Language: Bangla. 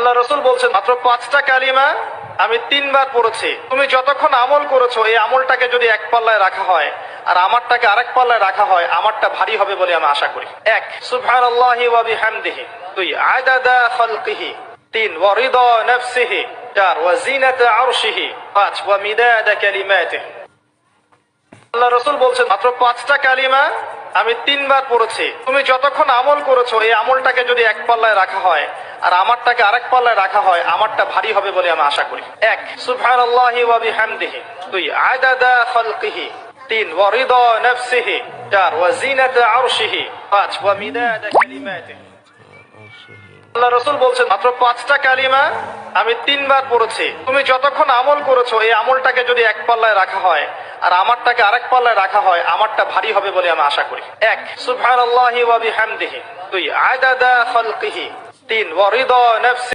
আল্লাহ রাসূল বলছেন মাত্র 5টা কালিমা আমি 3বার পড়েছি। তুমি যতক্ষণ আমল করেছো এই আমলটাকে যদি এক পাল্লায় রাখা হয় আর আমারটাকে আরেক পাল্লায় রাখা হয়, আমারটা ভারী হবে বলে আমি আশা করি। 1 সুবহানাল্লাহি ওয়া বিহামদিহি, 2 আদাদা খালকিহি, 3 ওয়া রিদা নাফসিহি, 4 ওয়া জিনাতা আরশিহি, 5 ওয়া মিদাদা কালিমাতিহি। আল্লাহ রাসূল বলছেন মাত্র 5টা কালিমা আমি 3বার পড়েছি। তুমি যতক্ষণ আমল করেছো এই আমলটাকে যদি এক পাল্লায় রাখা হয় আর আমারটাকে আরেক পাল্লায় রাখা হয়, আমারটা ভারী হবে বলে আমি আশা করি। 1 সুবহানাল্লাহি ওয়া বিহামদিহি, 2 আদাদা খালকিহি, 3 ওয়া রিদা নাফসিহি, 4 ওয়া জিনাতা আরশিহি, 5 ওয়া মিদাদা কালিমাতিহি। আল্লাহ রাসূল বলছেন মাত্র 5টা কালিমা আমি 3বার পড়েছি। তুমি যতক্ষণ আমল করেছো এই আমলটাকে যদি এক পাল্লায় রাখা হয় আর আমারটাকে আরেক পাল্লায় রাখা হয়, আমারটা ভারী হবে বলে আমি আশা করি। 1 সুবহানাল্লাহি ওয়া বিহামদিহি, 2 আদাদা খালকিহি, 3 ওয়া রিদা নাফসিহি।